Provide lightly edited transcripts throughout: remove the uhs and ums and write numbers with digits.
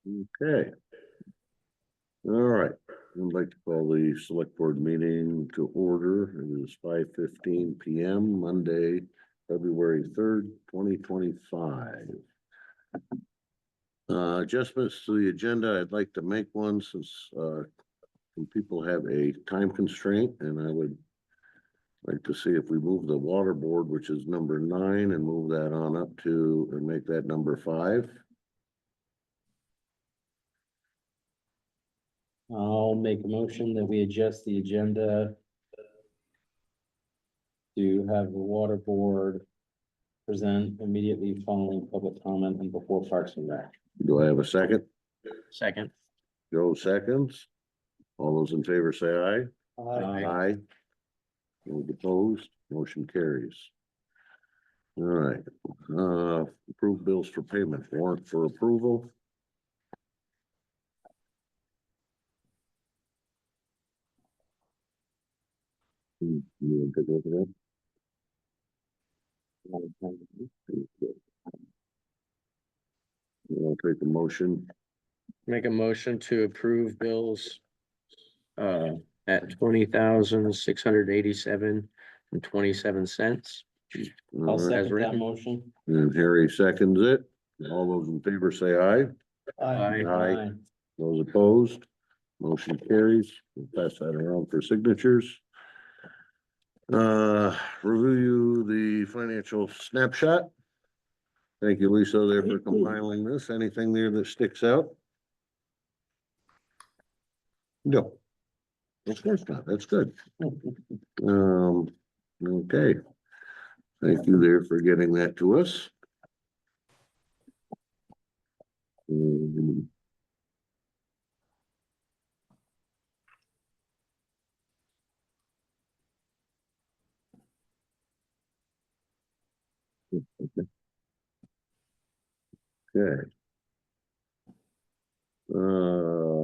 Okay. All right. I'd like to call the select board meeting to order. It is 5:15 PM, Monday, February 3rd, 2025. Adjustments to the agenda. I'd like to make one since some people have a time constraint, and I would like to see if we move the water board, which is number 9, and move that on up to and make that number 5. I'll make a motion that we adjust the agenda to have the water board present immediately following public comment and before Parks and Rec. Do I have a second? Second. Joe seconds. All those in favor say aye. Aye. Aye. Those opposed, motion carries. All right, approve bills for payment, warrant for approval. You want to take a look at that? I'll take the motion. Make a motion to approve bills at $20,687.27. I'll All right, second that written. motion. and Harry seconds it. All those in favor say aye. Aye. Aye. Those opposed, motion carries. We'll pass that around for signatures. Review the financial snapshot. Thank you, Lisa, there for compiling this. Anything there that sticks out? No. Of course not. That's good. Okay. Thank you there for getting that to us. Okay.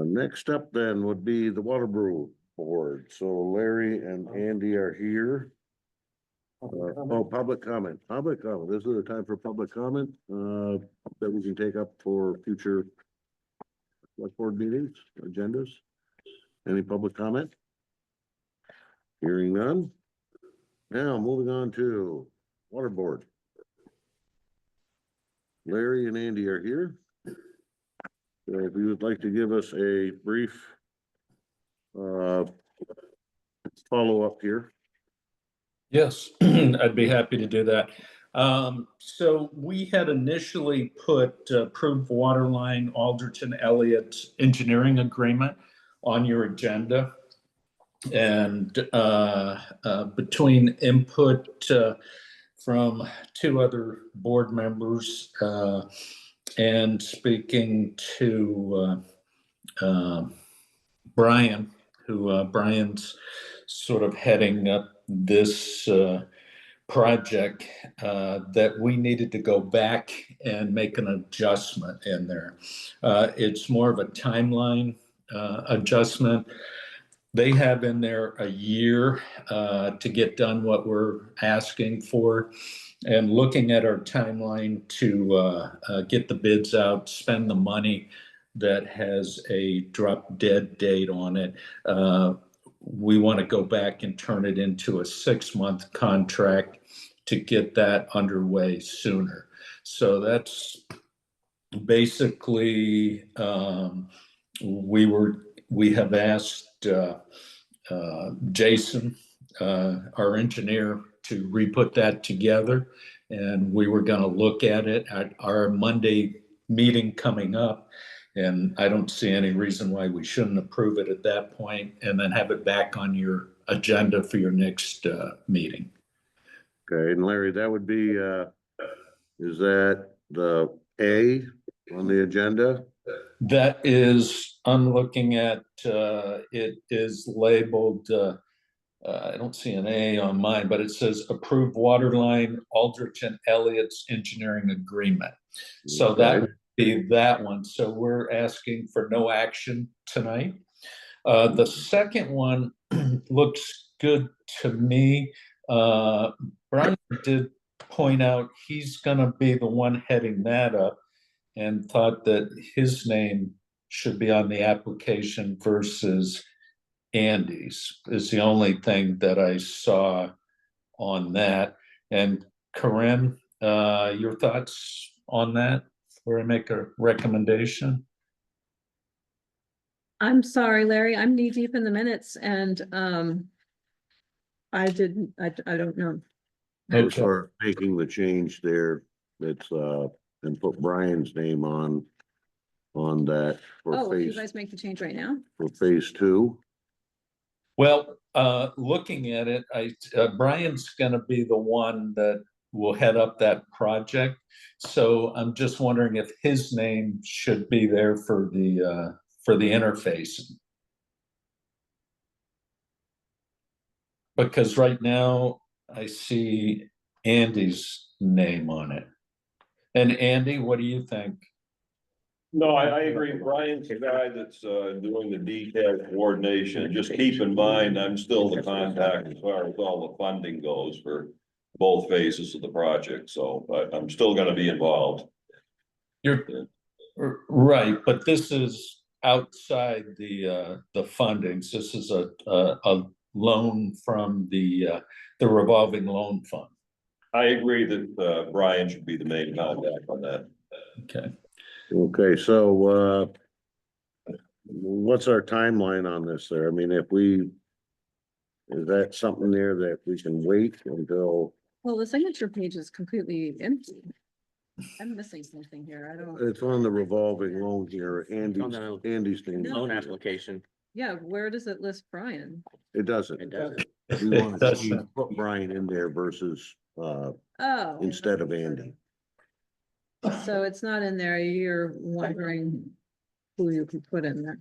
Next up then would be the water brew board. So Larry and Andy are here. Public comment. This is the time for public comment, that we can take up for future select board meetings, agendas. Any public comment? Hearing none. Now moving on to water board. Larry and Andy are here. So if you would like to give us a brief follow-up here. Yes, I'd be happy to do that. So we had initially put approved waterline Alderton Elliott engineering agreement on your agenda. And between input from 2 other board members and speaking to Brian, who Brian's sort of heading up this project, that we needed to go back and make an adjustment in there. It's more of a timeline adjustment. They have in there a year to get done what we're asking for. And looking at our timeline to get the bids out, spend the money that has a drop dead date on it, we want to go back and turn it into a 6-month contract to get that underway sooner. So that's basically, we have asked Jason, our engineer, to re-put that together, and we were going to look at it at our Monday meeting coming up. And I don't see any reason why we shouldn't approve it at that point and then have it back on your agenda for your next meeting. Okay, and Larry, that would be, is that the A on the agenda? That is, I'm looking at, it is labeled, I don't see an A on mine, but it says approved waterline Aldrich & Elliott's engineering agreement. So that would be that one. So we're asking for no action tonight. The second one looks good to me. Brian did point out he's going to be the one heading that up. and thought that his name should be on the application versus Andy's, is the only thing that I saw on that. And Corinne, your thoughts on that, before I make a recommendation? I'm sorry, Larry, I'm knee deep in the minutes and, I don't know. As for making the change there, it's, and put Brian's name on that Oh, for you phase, guys make the change right now? for phase 2. Well, looking at it, Brian's gonna be the one that will head up that project. So I'm just wondering if his name should be there for the interface. Because right now I see Andy's name on it. And Andy, what do you think? No, I agree. Brian's the guy that's doing the detail coordination. Just keep in mind, I'm still the contact as far as all the funding goes for both phases of the project, so I'm still gonna be involved. You're right, but this is outside the fundings. This is a loan from the revolving loan fund. I agree that Brian should be the main contact on that. Okay. Okay, so, what's our timeline on this there? I mean, is that something there that we can wait until, Well, the signature page is completely empty. I'm missing something here. I don't, it's on the revolving loan here, Andy's name. No. Loan application, yeah, where does it list Brian? It doesn't. it doesn't. We want It to doesn't. put Brian in there versus, Oh. instead of Andy. So it's not in there. You're wondering who you could put in there.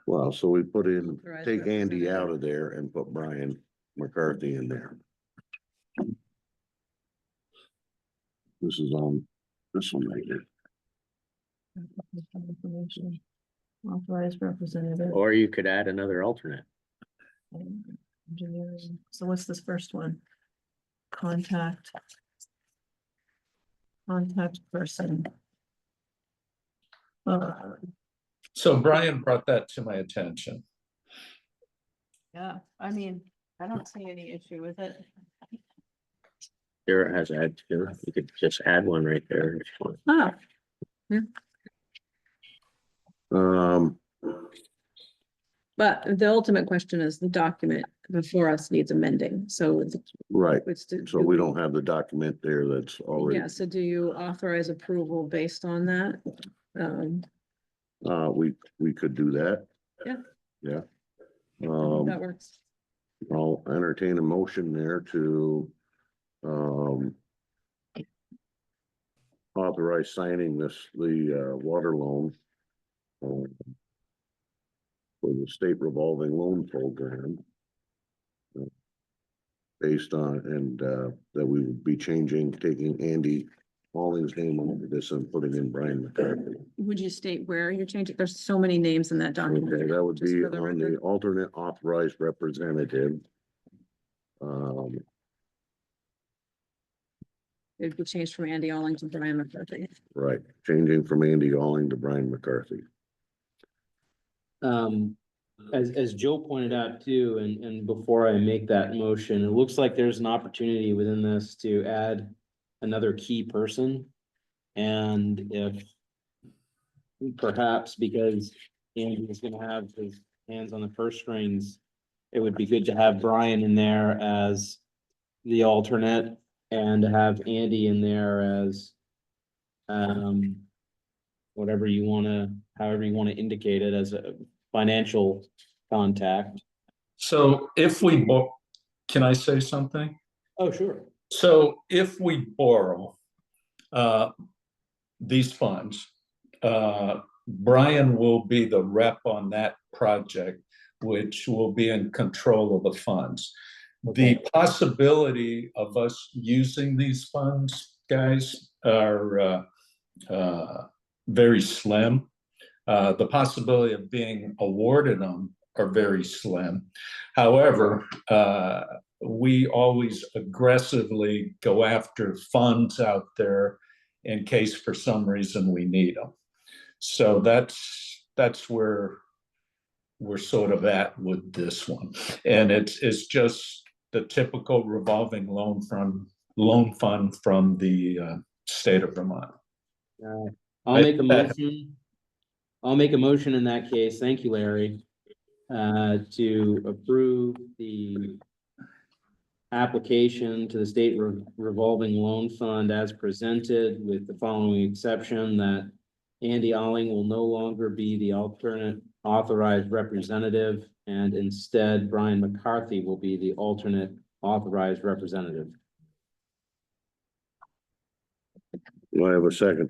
Well, so we put in, Authorized take Andy representative. out of there and put Brian McCarthy in there. This is on, this one right here. Authorized representative. Or you could add another alternate. Engineering. So what's this first one? Contact. Contact person. So Brian brought that to my attention. Yeah, I mean, I don't see any issue with it. There it has add to, you could just add one right there if you want. Oh, but the ultimate question is the document before us needs amending, so Right, it's. so we don't have the document there that's already, Yeah, so do you authorize approval based on that? we could do that. Yeah. Yeah. That works. I'll entertain a motion there to, authorize signing the water loan. For the state revolving loan program. Based on, and, that we would be taking Andy Halling's name on this and putting in Brian McCarthy. Would you state where you're changing? There's so many names in that document. Okay, that would Just be for the on the record. alternate authorized representative. It'd be changed from Andy Alling to Brian McCarthy. Right, changing from Andy Alling to Brian McCarthy. As Joe pointed out too, and before I make that motion, it looks like there's an opportunity within this to add another key person. And if perhaps because Andy is gonna have his hands on the purse strings, it would be good to have Brian in there as the alternate and to have Andy in there as whatever you wanna, however you wanna indicate it, as a financial contact. So if we, can I say something? Oh, sure. So if we borrow these funds, Brian will be the rep on that project, which will be in control of the funds. The possibility of us using these funds, guys, are very slim. The possibility of being awarded them are very slim. However, we always aggressively go after funds out there in case for some reason we need them. So that's where we're sort of at with this one. And it's just the typical revolving loan fund from the state of Vermont. I'll make a motion. I'll make a motion in that case. Thank you, Larry. To approve the application to the state revolving loan fund as presented, with the following exception, that Andy Alling will no longer be the alternate authorized representative, and instead Brian McCarthy will be the alternate authorized representative. Do I have a second?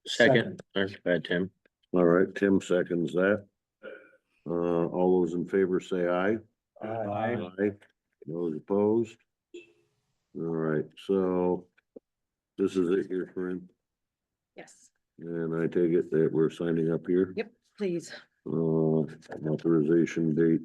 Second, go ahead, Tim. All right, Tim seconds that. All those in favor say aye. Aye. Those opposed? All right, so this is it here, Corinne, Yes, and I take it that we're signing up here. yep, please. Authorization date.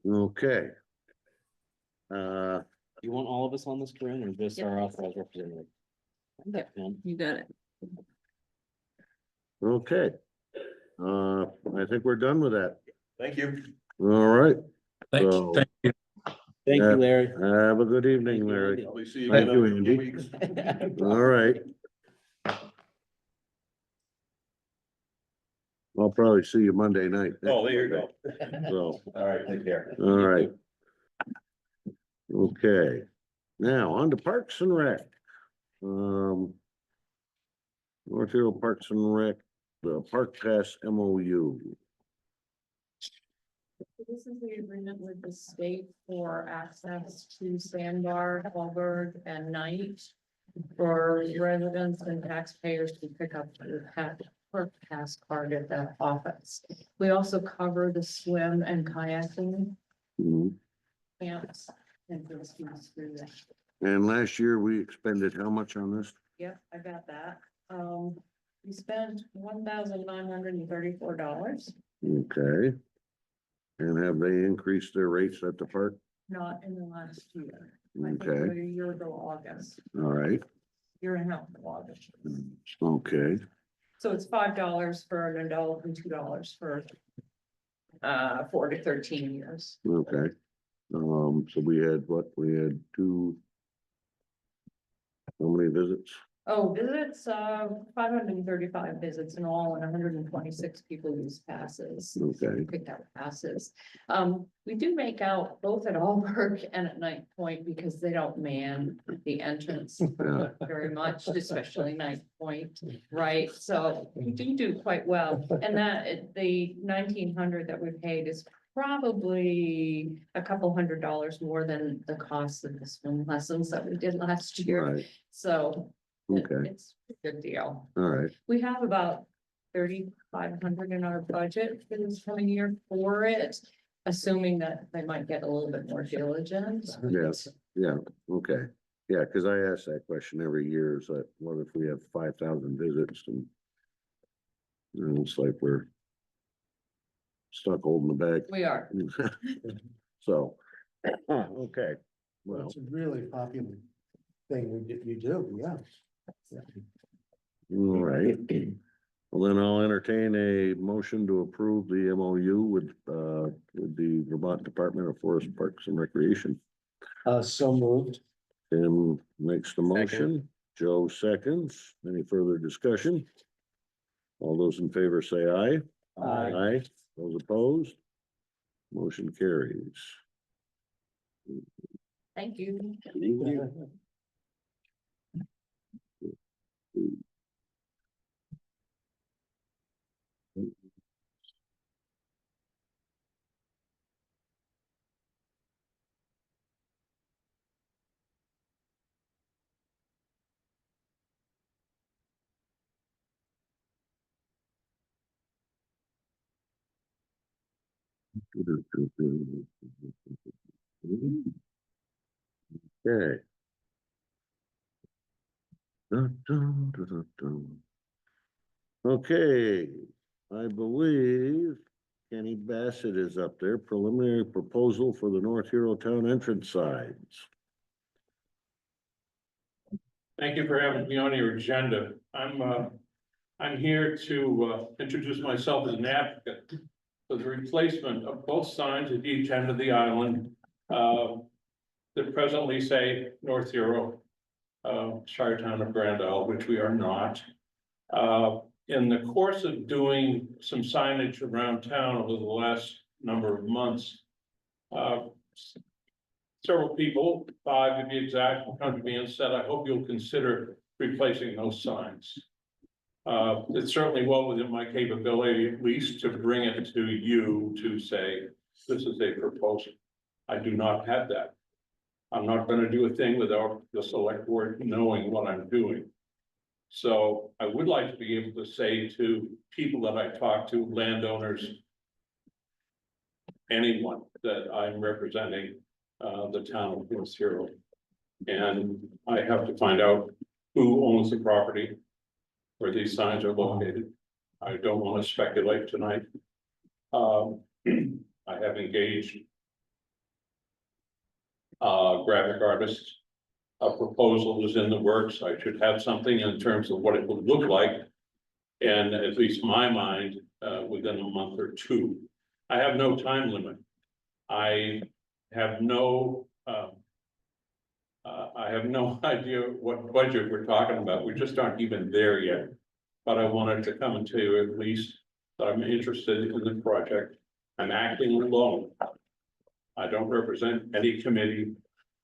Okay. You want all of us on this, Corinne, or just Yep. our authorized representative? Yep. You got it. Okay. I think we're done with that. Thank you. All right. Thank So- you. Thank you. Thank Yeah. you, Larry. Have a good evening, Thank you, Larry. Andy. Probably see you Thank again you, in a few Andy. weeks. All right. I'll probably see you Monday night. Oh, there you go. So, All right, take care. all right. Okay, now on to Parks and Rec. North Hero Parks and Rec, the Park Pass MOU. This is the agreement with the state for access to Sandbar, Hallberg, and Knight for residents and taxpayers to pick up the park pass card at that office. We also cover the swim and kayaking Mhm. camps and for the students through that. And last year we expended how much on this? Yep, I got that. We spent $1,934, Okay. And have they increased their rates at the park? not in the last year. I think Okay, a year ago, August, all right, year and a half ago, August. okay, So it's $5 for an adult and $2 for 4 to 13 years. okay. So we had what? We had how many visits? Oh, visits, 535 visits in all, and 126 people use passes. Okay, Picked out passes. We do make out both at Allberg and at Night Point because they don't man the entrance Yeah. very much, especially Night Point, right? So we do quite well. And that, the 1,900 that we paid is probably a couple $100 more than the cost of the swim lessons that we did last year. right, So okay, it's a good deal. all right, We have about 3,500 in our budget for this coming year for it, assuming that they might get a little bit more diligent. yes, yeah, okay. Yeah, cause I ask that question every year, is that what if we have 5,000 visits and it's like we're stuck holding the bag. We are. So, okay, well, It's a really popular thing you do, yeah. all right. Well, then I'll entertain a motion to approve the MOU with the Vermont Department of Forest Parks and Recreation. So moved. Tim makes the motion, Joe seconds. Any further discussion? All those in favor say aye. Aye. Those opposed? Motion carries. Thank you. Okay. Dun, dun, dun, dun, dun. Okay, I believe Kenny Bassett is up there, preliminary proposal for the North Hero Town entrance signs. Thank you for having me on your agenda. I'm here to, introduce myself as an advocate for the replacement of both signs at each end of the island, that presently say North Hero, Shire Town of Grand Isle, which we are not. In the course of doing some signage around town over the last number of months, several people, 5 to be exact, come to me and said, I hope you'll consider replacing those signs. It's certainly well within my capability, at least, to bring it to you to say, this is a proposal. I do not have that. I'm not gonna do a thing without the select board knowing what I'm doing. So I would like to be able to say to people that I talk to, landowners, anyone that I'm representing, the town of North Hero. And I have to find out who owns the property where these signs are located. I don't want to speculate tonight. I have engaged graphic artists. A proposal is in the works. I should have something in terms of what it would look like. And at least my mind, within a month or two. I have no time limit. I have no idea what budget we're talking about. We just aren't even there yet. But I wanted to come and tell you at least that I'm interested in the project. I'm acting alone. I don't represent any committee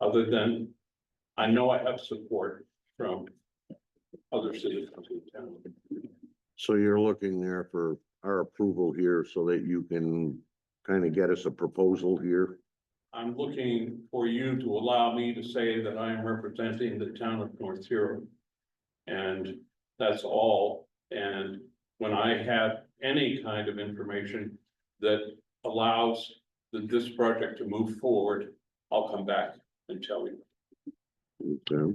other than I know I have support from other citizens in town. So you're looking there for our approval here so that you can kind of get us a proposal here? I'm looking for you to allow me to say that I am representing the town of North Hero. And that's all. And when I have any kind of information that allows this project to move forward, I'll come back and tell you. Okay.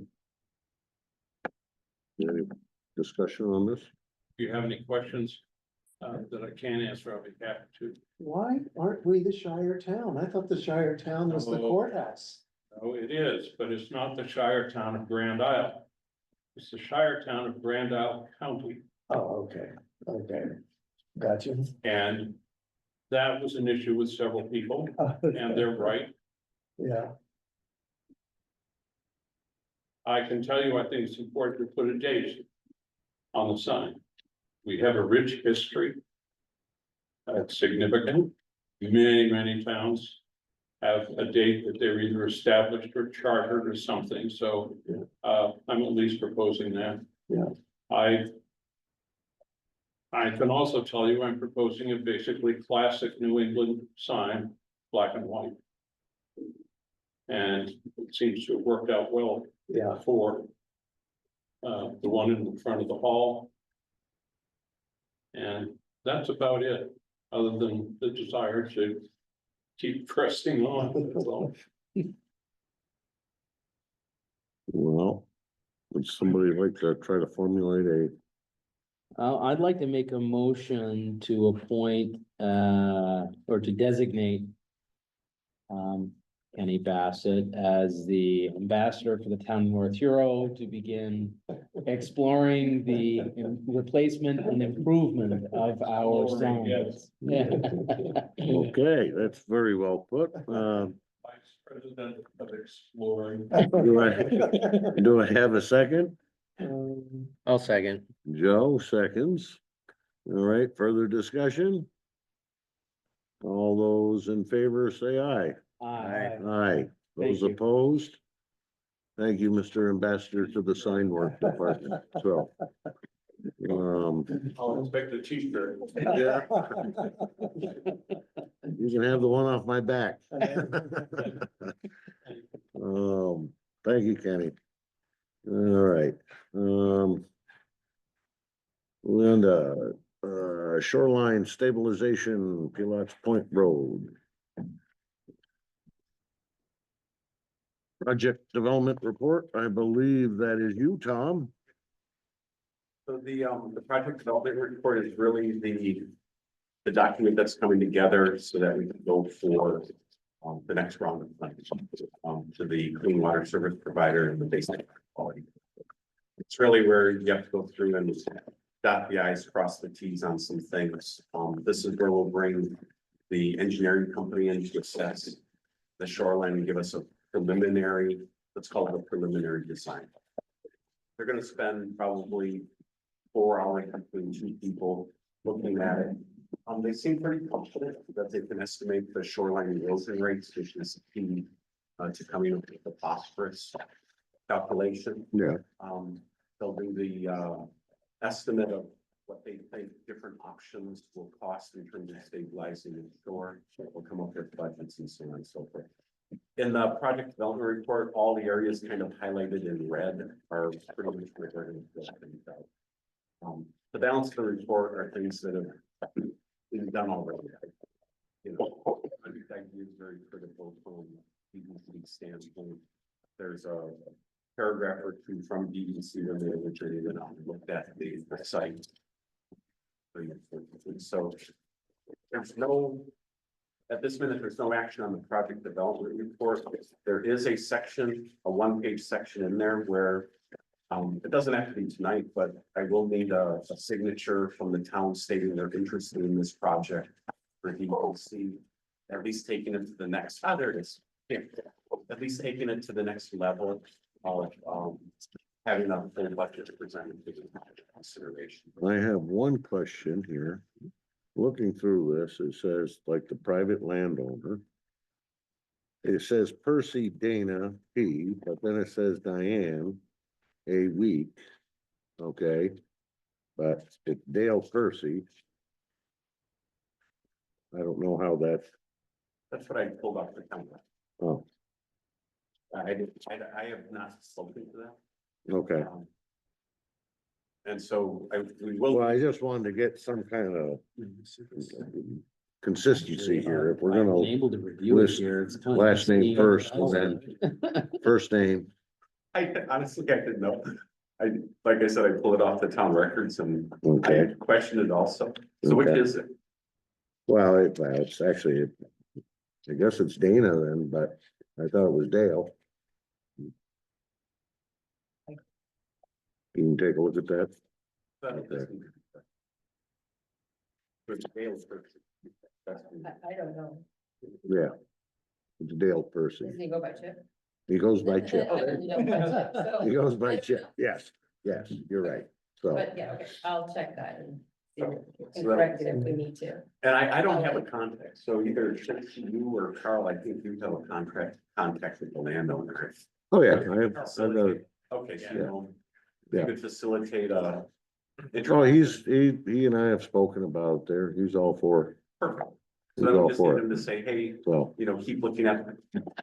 Any discussion on this? If you have any questions that I can answer, I'll be happy to. Why aren't we the Shire Town? I thought the Shire Town was the Oh. courthouse. Oh, it is, but it's not the Shire Town of Grand Isle. It's the Shire Town of Grand Isle County. Oh, okay, okay. Gotcha. And that was an issue with several people, and they're right. Yeah, I can tell you, I think it's important to put a date on the sign. We have a rich history. It's significant. Many towns have a date that they're either established or chartered or something, so I'm at least proposing that. Yeah. I can also tell you I'm proposing a basically classic New England sign, black and white. And it seems to have worked out well yeah. for the one in the front of the hall. And that's about it, other than the desire to keep pressing on. That's all. Well, would somebody like to try to formulate a, I'd like to make a motion to appoint, or to designate Kenny Bassett as the ambassador for the town of North Hero to begin exploring the replacement and improvement of our signs. Yeah. okay, that's very well put. Vice President of Exploring. Do I have a second? I'll second. Joe seconds. All right, further discussion? All those in favor say aye. Aye. Aye. Thank Those you. opposed? Thank you, Mr. Ambassador to the sign work department. So. I'll expect a t-shirt. Yeah. You can have the one off my back. Thank you, Kenny. All right, Linda, shoreline stabilization, Pilots Point Road. Project development report, I believe that is you, Tom. So the project development report is really the document that's coming together so that we can go for the next round of funding to the clean water service provider and the basic quality. It's really where you have to go through and dot the i's, cross the t's on some things. This is where we'll bring the engineering company in to assess the shoreline and give us a preliminary, let's call it a preliminary design. They're gonna spend probably 4 hours between 2 people looking at it. They seem pretty confident that they can estimate the shoreline erosion rates, which is key to coming up with the phosphorus calculation. Yeah. They'll do the estimate of what they think different options will cost in terms of stabilizing the shore. We'll come up with budgets and so on and so forth. In the project development report, all the areas kind of highlighted in red are pretty much what they're going to fill things out. The balance of the report are things that have been done already. You know, I think that is very critical from DEC standpoint. There's a paragraph or two from DEC when they originally went out and looked at the site. So there's no, at this minute, there's no action on the project development report. There is a section, a 1-page section in there where it doesn't have to be tonight, but I will need a signature from the town stating they're interested in this project for DEC, at least taking it to the next, there it is. Yeah, at least taking it to the next level of having a full budget presented for consideration. I have one question here. Looking through this, it says like the private landowner. It says Percy Dana P, but then it says Diane A week. Okay. But it's Dale Percy. I don't know how that's, That's what I pulled off the camera. oh, I have not spoken to them. okay. And so we will. Well, I just wanted to get some kind of consistency here. If we're gonna Able to review it list here. It's kind of last name seeing- first and then first name. I honestly, I didn't know. Like I said, I pulled it off the town records and I Okay. had questioned it also. So which Okay. is it? Well, it's actually, I guess it's Dana then, but I thought it was Dale. Can you take a look at that? Which Dale's first. I don't know. Yeah. It's Dale Percy. Does he go by Chip? He goes by Chip. You don't by Chip, so- He goes by Chip. Yes, yes, you're right. So, But yeah, okay, I'll check that and see if we can So correct it if we need to. And I don't have a contact, so either you or Carl, I think you have a contact with the landowner. oh yeah, I've got it. Okay, so you Yeah. know, Yeah. you could facilitate Oh, he and I have spoken about it there. He's all for, Perfect. he's So then we all just need for them it. to say, hey, So, you know, keep looking at,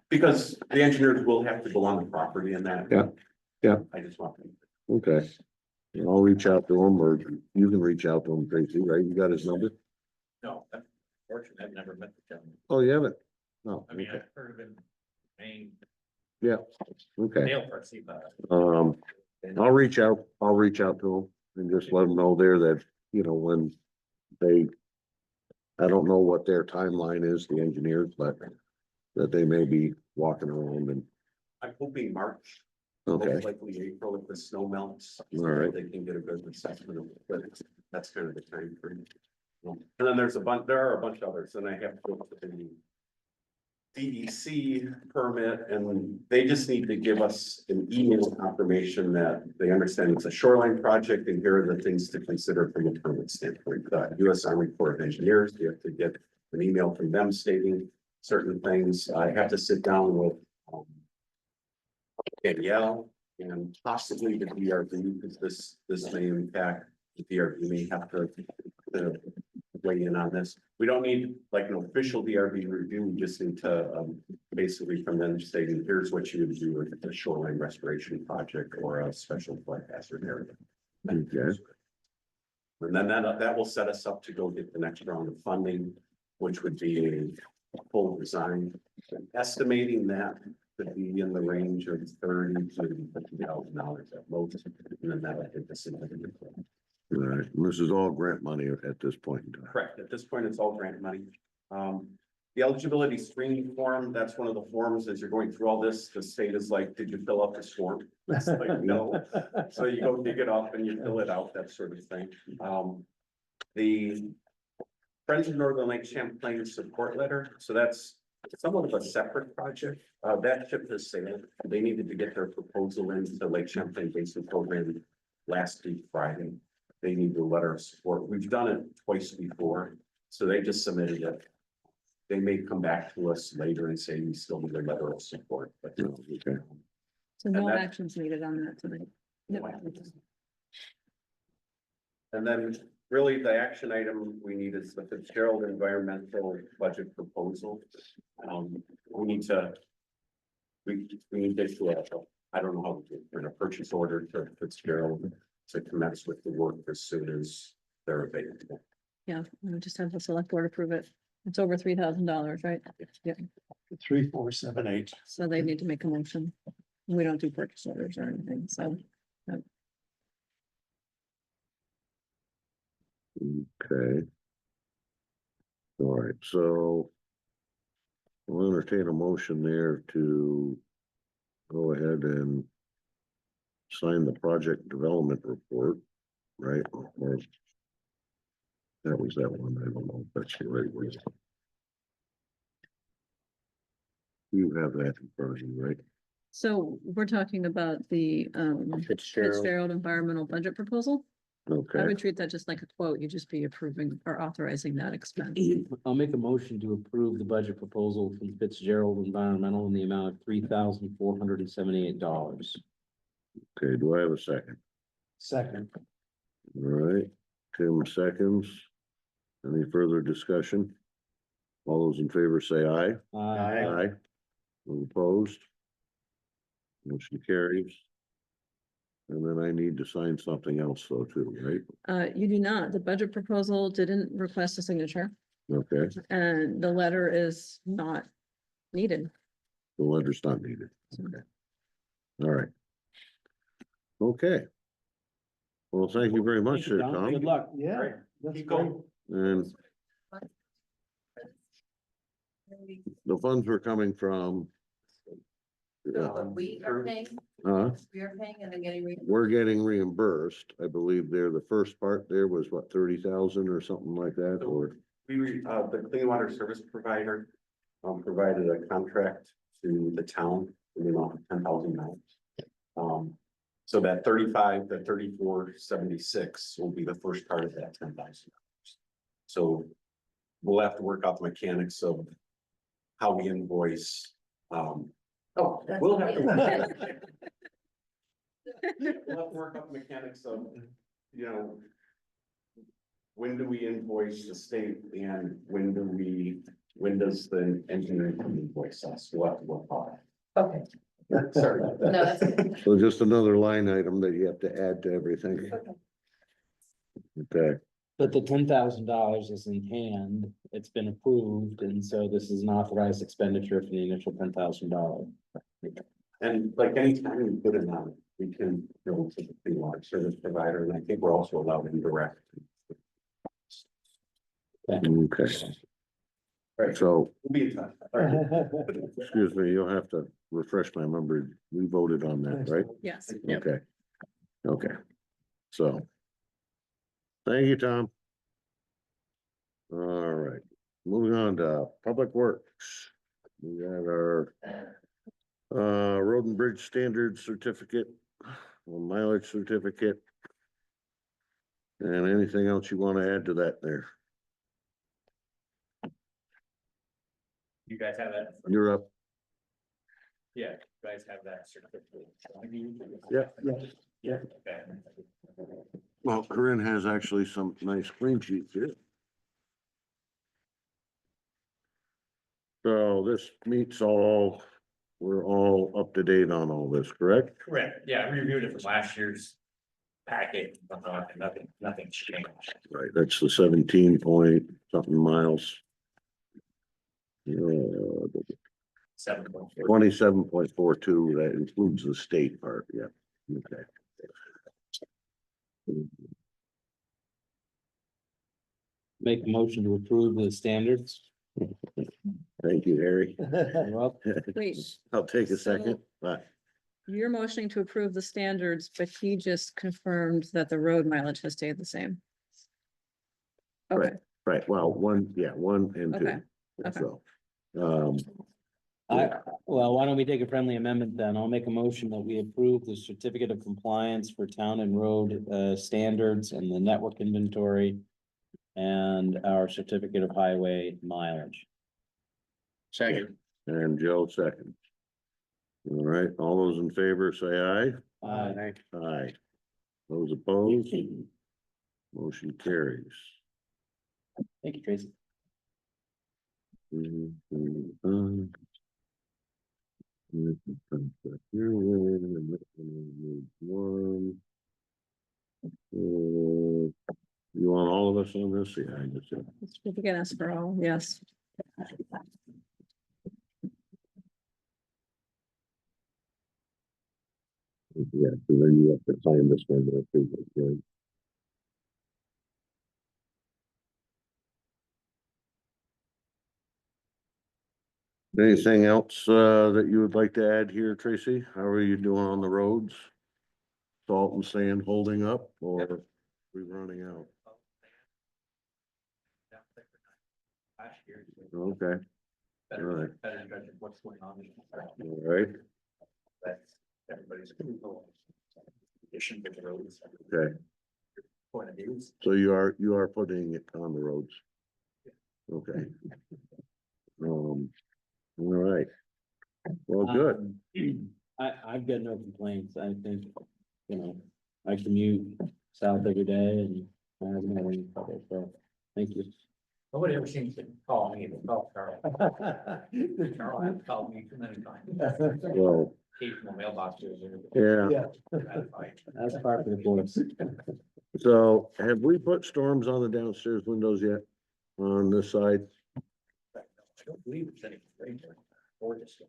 because the engineers will have to go on the property and that. Yeah, yeah. I just want them. okay. I'll reach out to him or you can reach out to him, Tracy, right? You got his number? No, unfortunately, I've never met the gentleman. Oh, you haven't? No. I mean, I've heard of him, main Yeah, okay. Dale Percy, but. I'll reach out to him and just let them know there that, you know, when they. I don't know what their timeline is, the engineers, but that they may be walking around and, I'm hoping March, okay, most likely April if the snow melts. All right. They can get a good assessment of it, but that's kind of the time frame. And then there are a bunch of others, and I have to go to the DEC permit, and they just need to give us an email confirmation that they understand it's a shoreline project, and here are the things to consider from a permit standpoint. US Army Corps of Engineers, you have to get an email from them stating certain things. I have to sit down with Danielle and possibly the DRB, because this may impact the DRB, may have to weigh in on this. We don't need like an official DRB review, we just need to basically from them stating, here's what you would do with a shoreline restoration project or a special flood hazard area. okay, And then that will set us up to go get the next round of funding, which would be a full design. Estimating that could be in the range of $30,000 to $50,000 at most, and then that'll hit the significant. All right, and this is all grant money at this point in time. Correct, at this point, it's all grant money. The eligibility screening form, that's one of the forms as you're going through all this, the state is like, did you fill out this form? It's like, no. So you go dig it up and you fill it out, that sort of thing. The Friends of Northern Lake Champlain support letter, so that's somewhat of a separate project. That ship has sailed. They needed to get their proposal into the Lake Champlain Basin Program last week Friday. They need a letter of support. We've done it twice before, so they just submitted it. They may come back to us later and say we still need a letter of support, but. Oh, okay. So no that- actions needed on that tonight. Yep. And then really the action item we need is the Fitzgerald environmental budget proposal. We need to. We need to issue I don't know how to do it, we're in a purchase order to Fitzgerald to commence with the work as soon as they're available. Yeah, we just have the select board approve it. It's over $3,000, right? Yeah, 3478. so they need to make a motion. We don't do purchase orders or anything, so. Okay. All right, so we'll entertain a motion there to go ahead and sign the project development report, right? Or that was that one, I don't know if that's the right way. You have that in front of you, right? So we're talking about the Fitzgerald. Fitzgerald environmental budget proposal. I Okay, would treat that just like a quote. You'd just be approving or authorizing that expense. I'll make a motion to approve the budget proposal from Fitzgerald Environmental in the amount of $3,478. okay, do I have a second? Second. All right, Tim seconds. Any further discussion? All those in favor say aye. Aye. All opposed? Motion carries. And then I need to sign something else though too, right? You do not. The budget proposal didn't request a signature Okay, and the letter is not needed. the letter's not needed. Okay. All right. Okay. Well, thank you very much, Thank you, sir, Tom. Tom. Good luck. Yeah. That's Keep great. going. And the funds were coming from. We are paying, we are paying and then getting. We're getting reimbursed. I believe there, the first part there was what, 30,000 or something like that, or? The clean water service provider provided a contract to the town in the amount of $10,000. So that 35, the 3476 will be the first part of that $10,000. So we'll have to work out the mechanics of how we invoice. We'll have to. We'll have to work out the mechanics of, you know. When do we invoice the state and when does the engineering invoice us? We'll have to work on Okay, it. Sorry. no, that's good. So just another line item that you have to add to everything. Okay, But the $10,000 is in hand, it's been approved, and so this is an authorized expenditure for the initial $10,000. And like anytime we put it on, we can go to the clean water service provider, and I think we're also allowed indirect. okay. Right, So, we'll be in touch. All right. excuse me, you'll have to refresh my memory. We voted on that, right? Yes. Yep. Okay. Okay. So. Thank you, Tom. All right, moving on to Public Works. We got our road and bridge standard certificate, mileage certificate. And anything else you want to add to that there? You guys have that? You're up. Yeah, you guys have that certificate. Yeah. Yeah. Okay. Well, Corinne has actually some nice green sheets here. So this meets all, we're all up to date on all this, correct? Correct, yeah, I reviewed it from last year's packet, and nothing's changed. Right, that's the 17 point something miles. 7.4. 27.42, that includes the state part, yeah, okay. Make a motion to approve the standards. Thank you, Harry. Well, Wait, I'll take a second, but, you're motioning to approve the standards, but he just confirmed that the road mileage has stayed the same. Okay, right, well, one and Okay, two. okay. So, well, why don't we take a friendly amendment then? I'll make a motion that we approve the certificate of compliance for town and road standards and the network inventory. And our certificate of highway mileage. Second. and Joe second. All right, all those in favor say aye. Aye. Those opposed? Motion carries. Thank you, Tracy. You want all of us on this? Yeah, I just. certificate as for all, yes. Yeah, so then you have to sign this one. Right? Anything else that you would like to add here, Tracy? How are you doing on the roads? Salt and sand holding up or are we running out? Last year. Okay, Better judge of what's going on. all right, That's everybody's approval. Addition to the roads. okay. Point of views. So you are putting it on the roads? Okay. All right. Well, good. I've got no complaints. I think, I commute south every day and I have no any trouble, so thank you. Nobody ever seems to call me, they call Carl. Carl has called me too many times. Well, Occasional mailboxes. yeah. That's part of the course. So have we put storms on the downstairs windows yet? On this side? I don't believe it's any stranger or just.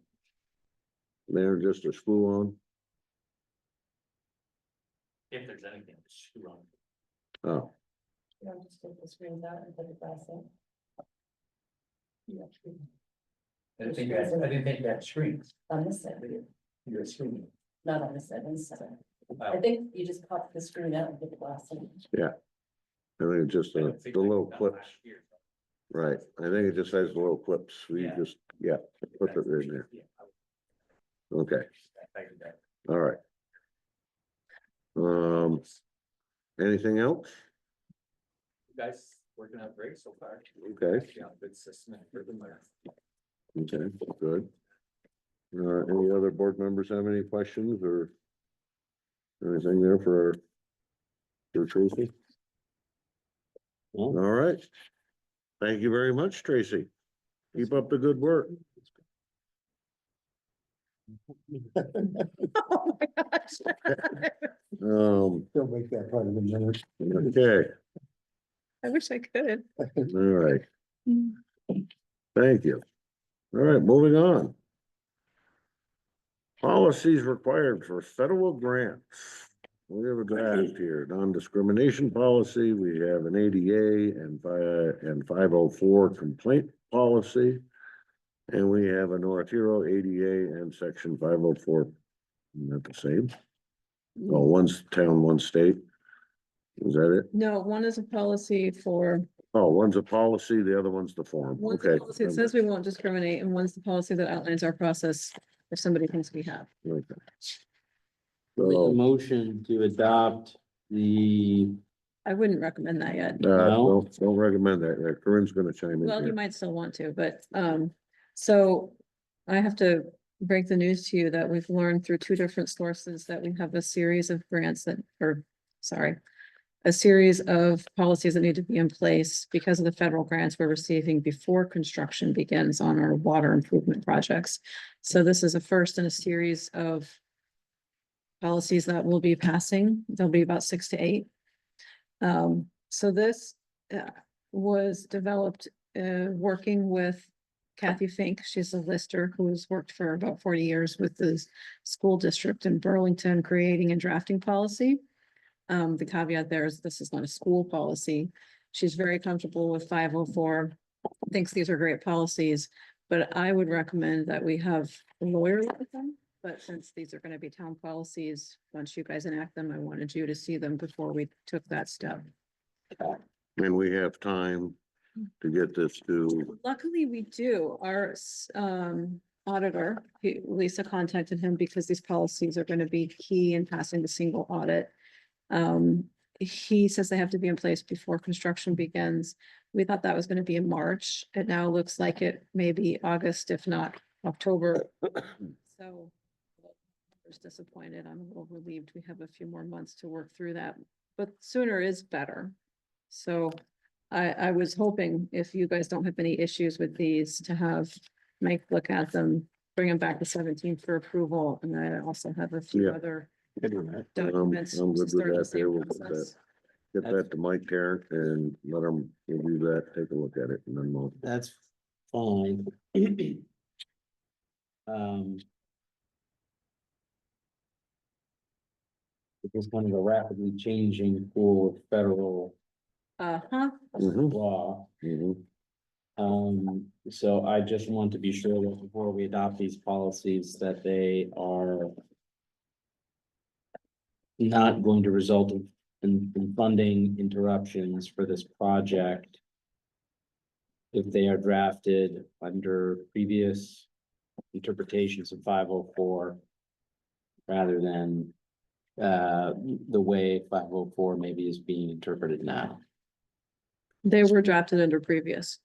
They're just a screw on? If there's anything to screw on. Oh, You know, just take the screens out and put the glass in. I didn't think that screens. On this side, You're screening. not on this side, on this side. I Well, think you just pop the screen out and put the glass in. I think it's just I the don't think little that was done clips, last year. right? I think it just has the little clips. We Yeah. just, put it in there. Yeah, Okay, I did that. all right. Anything else? You guys working out great so far. Okay. Actually on a good system and for the month. Okay, good. Any other board members have any questions or anything there for Tracy? All Well, right. Thank you very much, Tracy. Keep up the good work. Oh my gosh. Um, Don't make that part of the minute. okay, I wish I could. all right. Thank you. All right, moving on. Policies required for federal grants. We have a draft here, non-discrimination policy. We have an ADA and 504 complaint policy. And we have a North Hero ADA and section 504. Not the same. Oh, one's town, one state. Is that it? No, one is a policy for, Oh, one's a policy, the other one's the form. one's a Okay. policy that says we won't discriminate, and one's the policy that outlines our process if somebody thinks we have. Okay. make a So, motion to adopt the, I wouldn't recommend that yet. No. don't recommend that. Corinne's gonna chime in Well, you here. might still want to, but, so I have to break the news to you that we've learned through two different sources that we have a series of grants a series of policies that need to be in place because of the federal grants we're receiving before construction begins on our water improvement projects. So this is a first in a series of policies that will be passing. There'll be about 6 to 8. So this was developed working with Kathy Fink. She's a lister who's worked for about 40 years with the school district in Burlington, creating and drafting policy. The caveat there is this is not a school policy. She's very comfortable with 504, thinks these are great policies, but I would recommend that we have a lawyer look at them. But since these are going to be town policies, once you guys enact them, I wanted you to see them before we took that step. And we have time to get this to, Luckily, we do. Our auditor, Lisa contacted him because these policies are going to be key in passing the single audit. He says they have to be in place before construction begins. We thought that was going to be in March. It now looks like it may be August, if not October. So I was disappointed. I'm a little relieved. We have a few more months to work through that, but sooner is better. So I was hoping if you guys don't have any issues with these to have Mike look at them, bring them back to 17th for approval. And I also have a few Yeah. other I'm documents. good to with start the that. same There, we'll put process. Get that to Mike Tarrant and let him, we'll do that, take a look at it and then we'll. That's fine. Um. It's kind of a rapidly changing pool of federal Uh-huh. Mhm, law. mhm. So I just want to be sure that before we adopt these policies, that they are not going to result in funding interruptions for this project if they are drafted under previous interpretations of 504 rather than the way 504 maybe is being interpreted now. They were drafted under previous.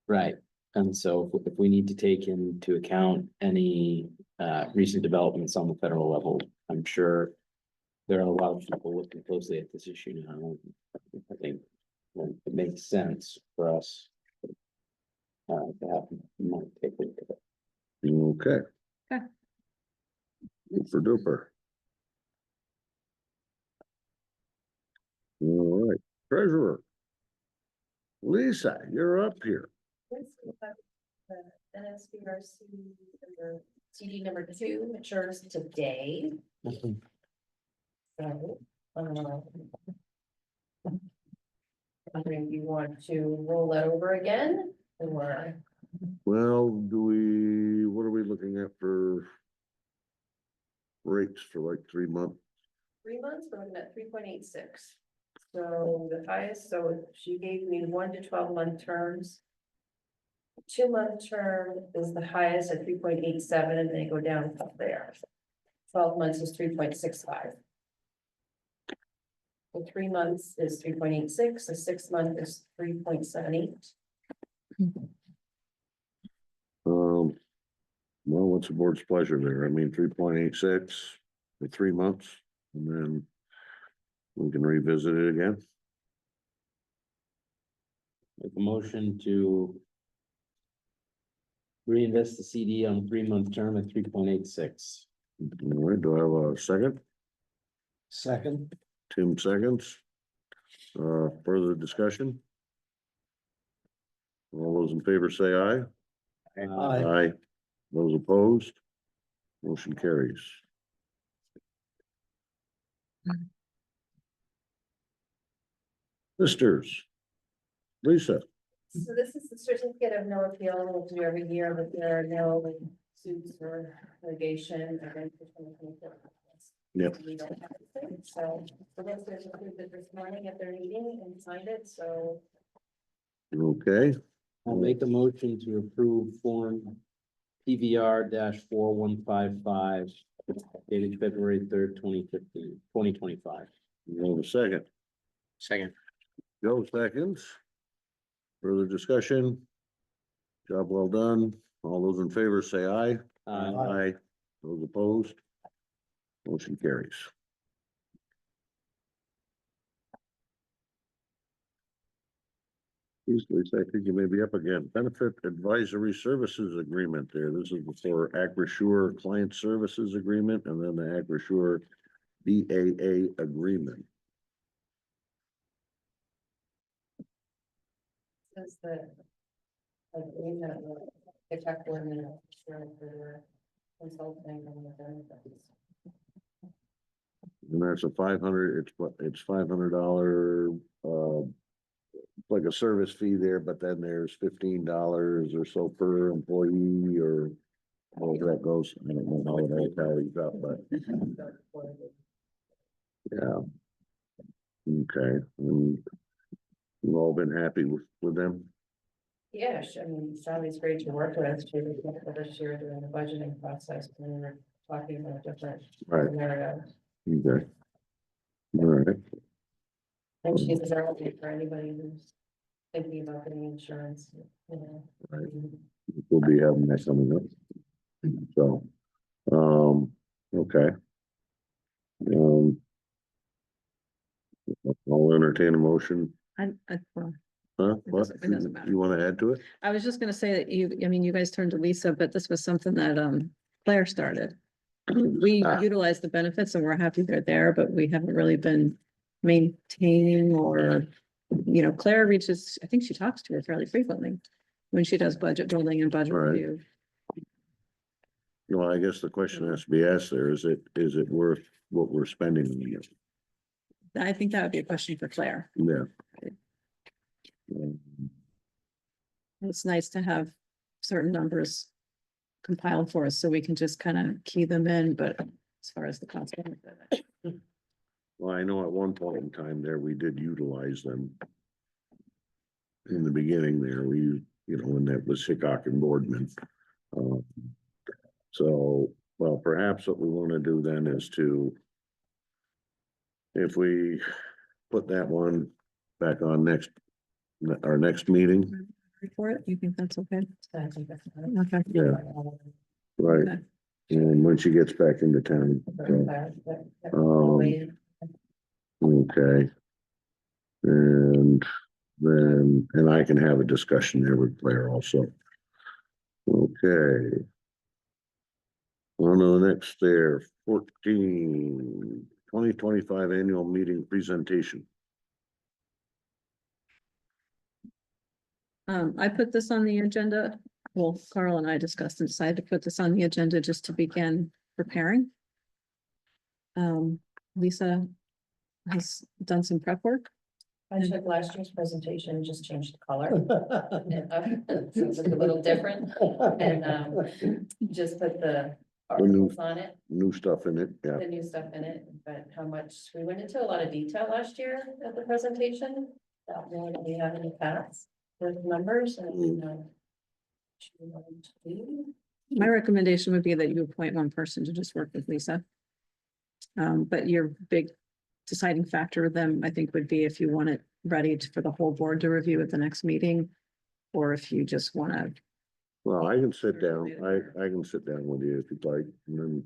Right, and so if we need to take into account any recent developments on the federal level, I'm sure there are a lot of people looking closely at this issue now. I think it makes sense for us to have Mike take a look at it. Okay. Okay. Super duper. All right, treasurer. Lisa, you're up here. NSBRC CD number 2 matures today. So, wondering if you want to roll that over again, or Well, what are we looking at for rates for like 3 months? 3 months, we're looking at 3.86. So the highest, so she gave me 1 to 12 month terms. 2 month term is the highest at 3.87, and they go down from there. 12 months is 3.65. So 3 months is 3.86, a 6 month is 3.78. Well, what's the board's pleasure there? I mean, 3.86 for 3 months, and then we can revisit it again. Make a motion to reinvest the CD on a 3-month term at 3.86. All right, do I have a second? Second. Tim seconds. Further discussion? All those in favor say aye. Aye. Aye. Those opposed? Motion carries. Misters. Lisa, So this is the certificate of no appeal we'll do every year, but there are no suits or litigation against the 2024. Yep. We don't have anything, so the listeners approved it this morning at their meeting and signed it, so okay, I'll make a motion to approve form PVR 4155 dated February 3rd, 2025. you have a second. Second. Joe seconds. Further discussion? Job well done. All those in favor say aye. Aye. Those opposed? Motion carries. Lisa, I think you may be up again. Benefit Advisory Services Agreement there. This is for Acrisure Client Services Agreement and then the Acrisure BAA Agreement. says that agreement The tech one, and for the consulting and the benefits. And that's a 500, it's what, it's $500, like a service fee there, but then there's $15 or so per employee or how that goes. I don't know how that tallies up, but yeah. Okay, you've all been happy with them? Yeah, I mean, Sally's great to work with. She was with us this year during the budgeting process when we were talking about different Right. scenarios. Okay. All right, And she's available for anybody who's thinking about getting insurance, you know. Right. We'll be having that coming up. So, okay. I'll entertain a motion. Well, Huh? It What? doesn't- it doesn't matter. You wanna add to it? I was just gonna say that I mean, you guys turned to Lisa, but this was something that, Claire started. We Ah. utilize the benefits and we're happy they're there, but we haven't really been maintaining or, Claire reaches, I think she talks to her fairly frequently when she does budget building and budget Right. review. Well, I guess the question has to be asked there, is it worth what we're spending on it? I think that would be a question for Claire. Yeah. It's nice to have certain numbers compiled for us so we can just kind of key them in, but as far as the cost. Well, I know at one point in time there, we did utilize them. In the beginning there, when that was Hickok and Boardman. So, well, perhaps what we want to do then is to. If we put that one back on our next meeting, Report, you think that's okay? I think that's fine. Okay. yeah, right, Okay. and when she gets back into town. Okay. And then, and I can have a discussion there with Claire also. Okay. On to the next there, 2025 annual meeting presentation. I put this on the agenda. Well, Carl and I discussed and decided to put this on the agenda just to begin preparing. Lisa has done some prep work. I took last year's presentation and just changed the color. So it's a little different and just put the articles on it, New stuff in it, yeah. the new stuff in it, but how much, we went into a lot of detail last year at the presentation. That more than we have in the past with numbers and, you know. My recommendation would be that you appoint one person to just work with Lisa. But your big deciding factor of them, I think, would be if you want it ready for the whole board to review at the next meeting. Or if you just want to. Well, I can sit down, I can sit down with you if you'd like, and then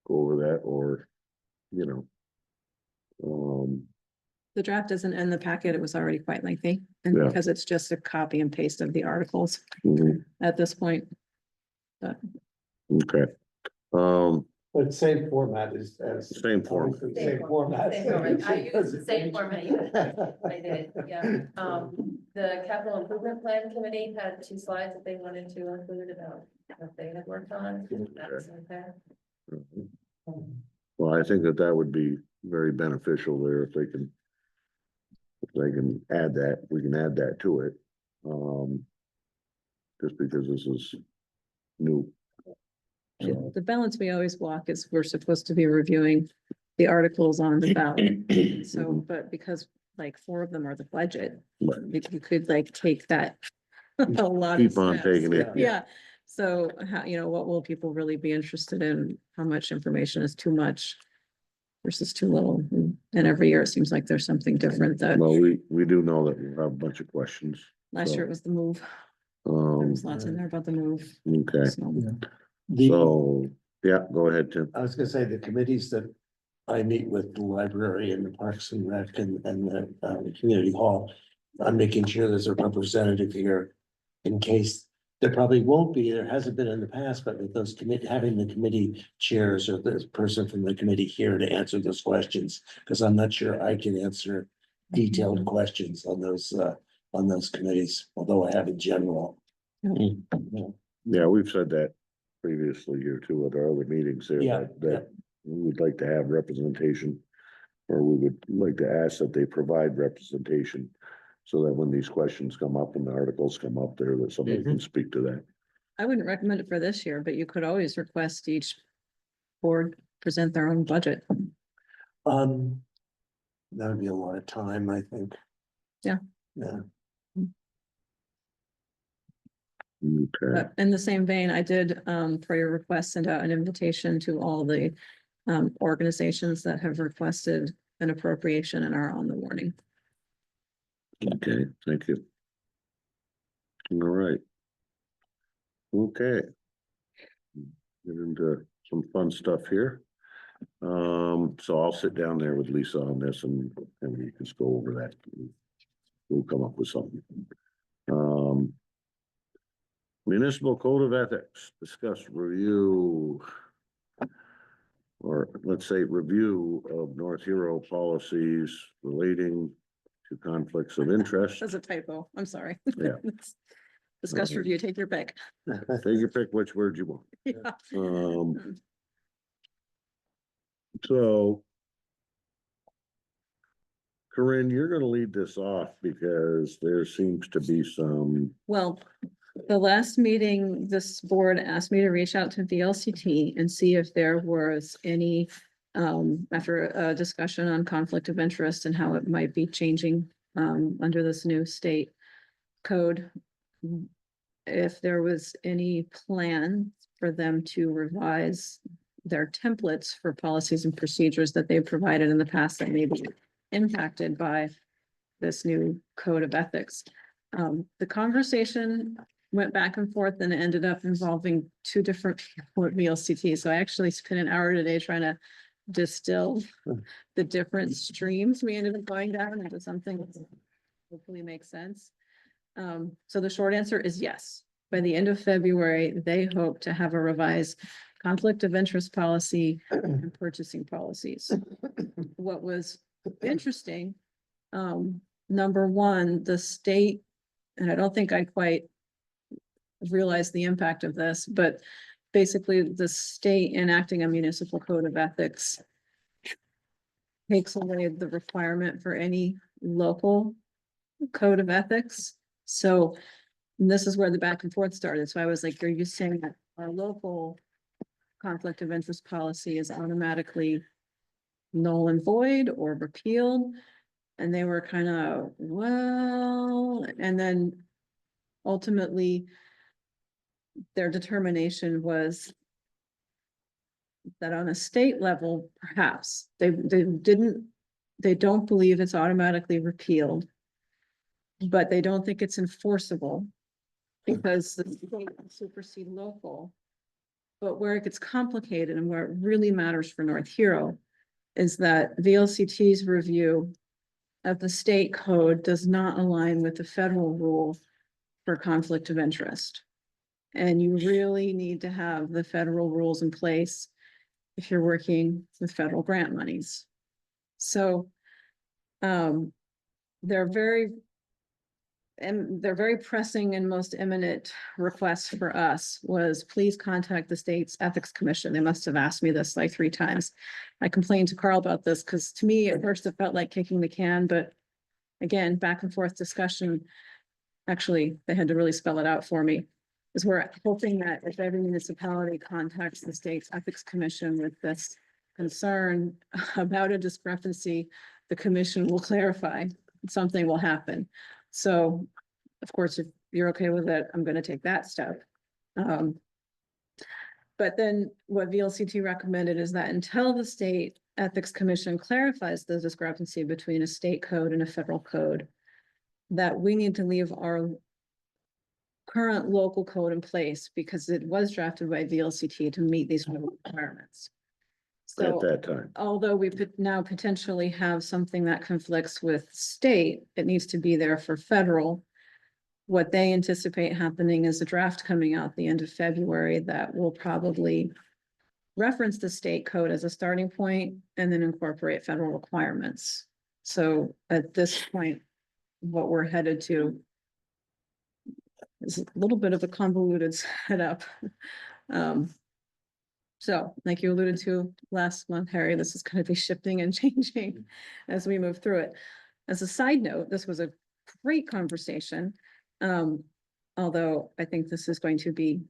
go over that, or, The draft isn't in the packet. It was already quite lengthy, and Yeah. because it's just a copy and paste of the articles mhm, at this point. But okay. But same format as. Same format. Same format. Same format. I used the same format, yeah. I did, yeah. The capital improvement plan committee had 2 slides that they wanted to include about what they had worked on. That's okay. Well, I think that would be very beneficial there if they can. If they can add that, we can add that to it. Just because this is new. So, the balance we always walk is we're supposed to be reviewing the articles on the ballot. So, but because like 4 of them are the budget, Right. you could like take that. A lot. of keep on steps. taking it. Yeah, so how, what will people really be interested in? How much information is too much? Versus too little, and every year it seems like there's something different that, Well, we do know that we have a bunch of questions. last year it was the move, there was lots in there about the move. Okay, So, so, yeah, go ahead, Tim. I was gonna say the committees that I meet with, the library and the Parks and Rec and the community hall. I'm making sure there's a representative here in case there probably won't be, there hasn't been in the past, but with those having the committee chairs or the person from the committee here to answer those questions. Cause I'm not sure I can answer detailed questions on those committees, although I have in general. Yeah, we've said that previously here too at our other meetings there, Yeah, that we would like to have representation. Or we would like to ask that they provide representation, so that when these questions come up and the articles come up there, that somebody can speak to that. I wouldn't recommend it for this year, but you could always request each board present their own budget. That would be a lot of time, I think. Yeah. Yeah. Okay, But in the same vein, I did, for your request, send out an invitation to all the organizations that have requested an appropriation and are on the warning. okay, thank you. All right. Okay. Get into some fun stuff here. So I'll sit down there with Lisa on this and we just go over that. We'll come up with something. Municipal Code of Ethics, discuss review. Or let's say review of North Hero policies relating to conflicts of interest. That's a typo. I'm sorry. Yeah. Discuss review, take your pick. Take your pick which word you want. Yeah. So. Corinne, you're gonna lead this off because there seems to be some, Well, the last meeting, this board asked me to reach out to VLCT and see if there was any, after a discussion on conflict of interest and how it might be changing, under this new state code. If there was any plan for them to revise their templates for policies and procedures that they've provided in the past that may be impacted by this new code of ethics. The conversation went back and forth and it ended up involving two different people at VLCT. So I actually spent an hour today trying to distill the different streams we ended up going down into something that hopefully makes sense. So the short answer is yes. By the end of February, they hope to have a revised conflict of interest policy and purchasing policies. What was interesting, number one, the state, and I don't think I quite realized the impact of this, but basically the state enacting a municipal code of ethics takes away the requirement for any local code of ethics. So this is where the back and forth started. So I was like, are you saying that our local conflict of interest policy is automatically null and void or repealed? And they were kind of, well, and then ultimately their determination was that on a state level, perhaps they don't believe it's automatically repealed, but they don't think it's enforceable because the state will supersede local. But where it gets complicated and where it really matters for North Hero is that VLCT's review of the state code does not align with the federal rule for conflict of interest. And you really need to have the federal rules in place if you're working with federal grant monies. So they're very pressing and most imminent request for us was please contact the state's ethics commission. They must have asked me this like 3 times. I complained to Carl about this because to me at first it felt like kicking the can, but again, back and forth discussion. Actually, they had to really spell it out for me. Is we're hoping that if every municipality contacts the state's ethics commission with this concern about a discrepancy, the commission will clarify, something will happen. So, of course, if you're okay with it, I'm gonna take that step. But then what VLCT recommended is that until the state ethics commission clarifies the discrepancy between a state code and a federal code, that we need to leave our current local code in place because it was drafted by VLCT to meet these requirements. at So that time. although we could now potentially have something that conflicts with state, it needs to be there for federal. What they anticipate happening is a draft coming out the end of February that will probably reference the state code as a starting point and then incorporate federal requirements. So at this point, what we're headed to It's a little bit of a convoluted setup. Um, so, like you alluded to last month, Harry, this is gonna be shifting and changing as we move through it. As a side note, this was a great conversation. Although I think this is going to be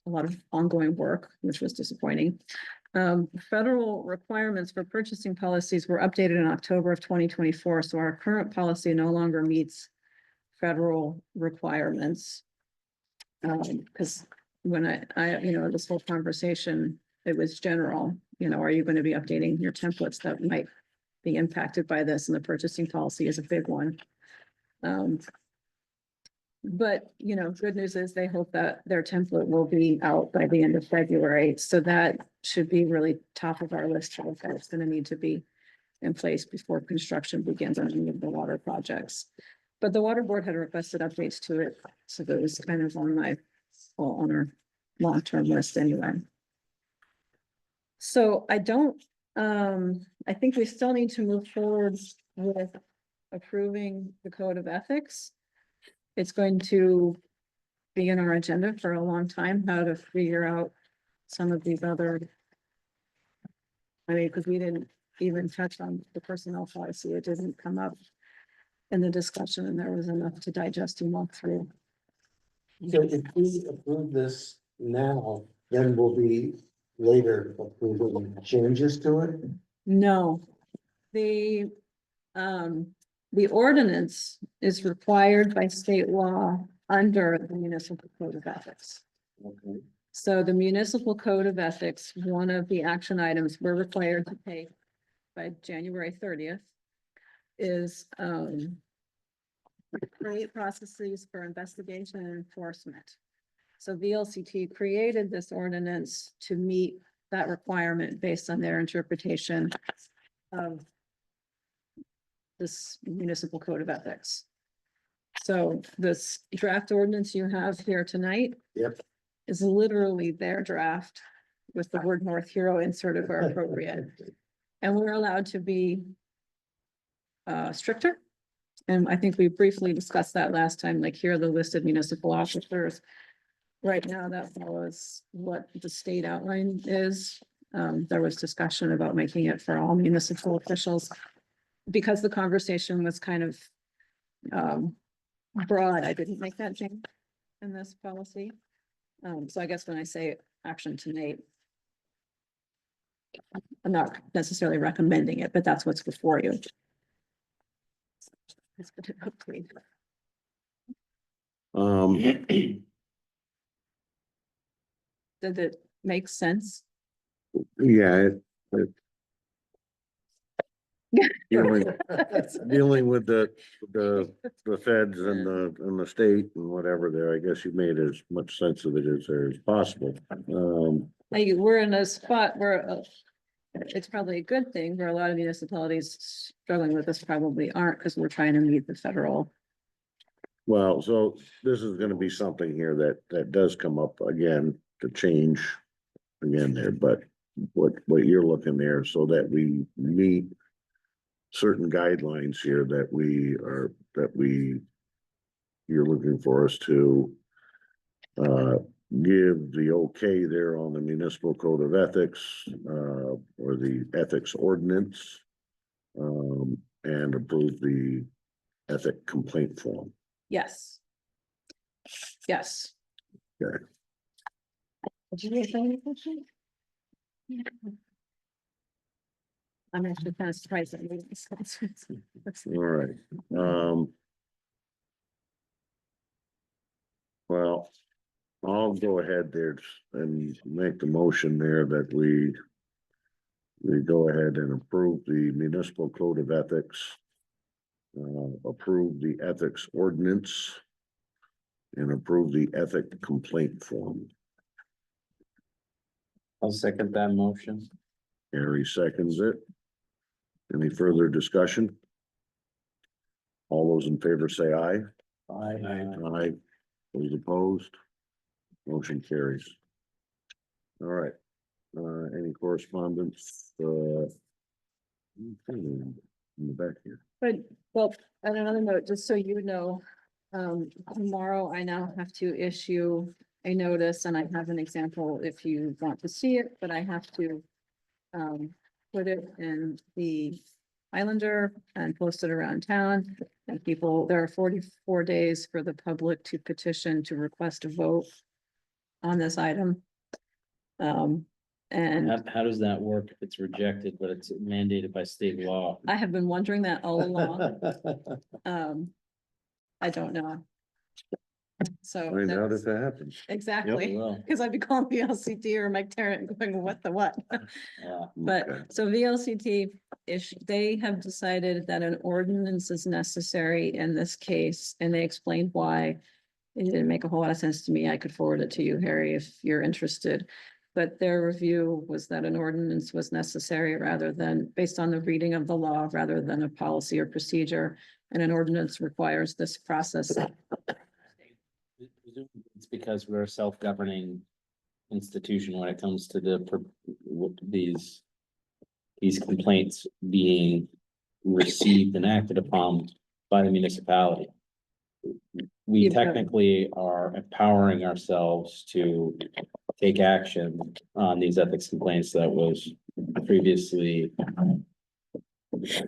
a lot of ongoing work, which was disappointing. Federal requirements for purchasing policies were updated in October of 2024, so our current policy no longer meets federal requirements. Because when I, this whole conversation, it was general, are you going to be updating your templates that might be impacted by this? And the purchasing policy is a big one. But, good news is they hope that their template will be out by the end of February. So that should be really top of our list. It's going to need to be in place before construction begins on any of the water projects. But the water board had requested updates to it. So that was kind of on our long-term list anyway. So I think we still need to move forward with approving the code of ethics. It's going to be in our agenda for a long time, how to figure out some of these other. Because we didn't even touch on the personnel policy. It didn't come up in the discussion, and there was enough to digest and walk through. So if we approve this now, then we'll be later approving changes to it? No, the ordinance is required by state law under the municipal code of ethics. Okay. So the municipal code of ethics, one of the action items we're required to take by January 30th is create processes for investigation and enforcement. So VLCT created this ordinance to meet that requirement based on their interpretation of this municipal code of ethics. So this draft ordinance you have here tonight. Yep. Is literally their draft with the word North Hero inserted where appropriate. And we're allowed to be stricter. And I think we briefly discussed that last time, like here are the listed municipal officers. Right now, that follows what the state outline is. There was discussion about making it for all municipal officials. Because the conversation was kind of broad, I didn't make that change in this policy. So I guess when I say action tonight, I'm not necessarily recommending it, but that's what's before you. It's been updated. Did it make sense? Yeah, dealing with the feds and the state and whatever there, I guess you made as much sense of it as there is possible. Like, we're in a spot where it's probably a good thing where a lot of municipalities struggling with this probably aren't, because we're trying to meet the federal. Well, so this is gonna be something here that does come up again to change again there, but what you're looking there so that we meet certain guidelines here you're looking for us to give the okay there on the municipal code of ethics, or the ethics ordinance, and approve the ethic complaint form. Yes. Yes. Okay. Did you get any question? I'm actually kind of surprised that we didn't. All right. Well, I'll go ahead there and make the motion there that we go ahead and approve the municipal code of ethics, approve the ethics ordinance, and approve the ethic complaint form. I'll second that motion. Harry seconds it. Any further discussion? All those in favor say aye. Aye. Those opposed? Motion carries. All right. Any correspondence? In the back here. But, well, on another note, just so you know, Tomorrow I now have to issue a notice and I have an example if you want to see it, but I have to put it in the Islander and post it around town. And people, there are 44 days for the public to petition to request a vote on this item. And How does that work if it's rejected, but it's mandated by state law? I have been wondering that all along. I don't know. So. Find out that's- if it happens. Exactly, Well, because I'd be calling VLCT or Mike Tarrant going, what the what? yeah. But, Okay. so VLCT, they have decided that an ordinance is necessary in this case, and they explained why. It didn't make a whole lot of sense to me. I could forward it to you, Harry, if you're interested. But their review was that an ordinance was necessary rather than, based on the reading of the law, rather than a policy or procedure. And an ordinance requires this process. It's because we're a self-governing institution when it comes to these complaints being received and acted upon by the municipality. We You've got- technically are empowering ourselves to take action on these ethics complaints that was previously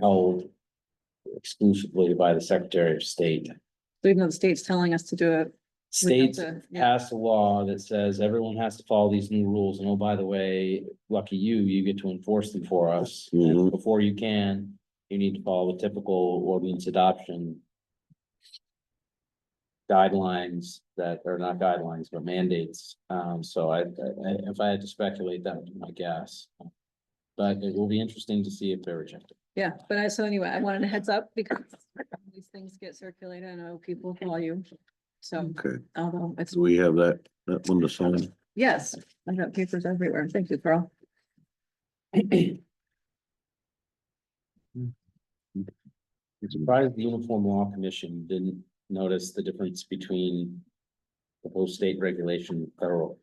held exclusively by the Secretary of State. So even though the state's telling us to do it. we have States to- yeah. passed a law that says everyone has to follow these new rules, and oh, by the way, lucky you get to enforce them for us. And Mhm. before you can, you need to follow the typical ordinance adoption guidelines that are not guidelines, but mandates. So if I had to speculate, that would be my guess. But it will be interesting to see if they're rejected. Yeah, but so anyway, I wanted a heads up because these things get circulated. I know people call you. So, Okay, although it's, so we have that one to sign. yes, I got papers everywhere. Thank you, Carl. I'm surprised the Uniform Law Commission didn't notice the difference between the whole state regulation and federal.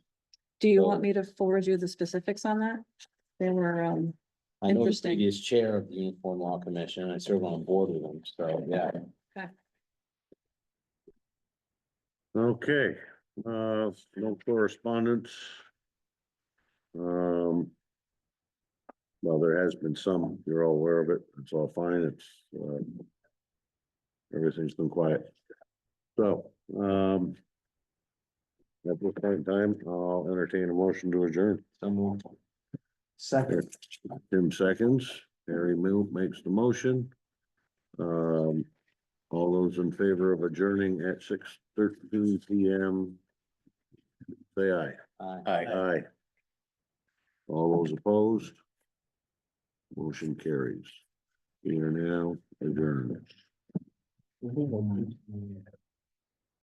Do you So- want me to forward you the specifics on that? They were, I know the Interesting. previous chair of the Uniform Law Commission, I serve on board with them, so yeah. Okay, no correspondence. Well, there has been some, you're all aware of it, it's all fine, it's, everything's been quiet. So, at this point in time, I'll entertain a motion to adjourn. So moved. Second. Tim seconds, Harry Mill makes the motion. All those in favor of adjourning at 6:13 PM. Say aye. Aye. All those opposed? Motion carries. We are now adjourned.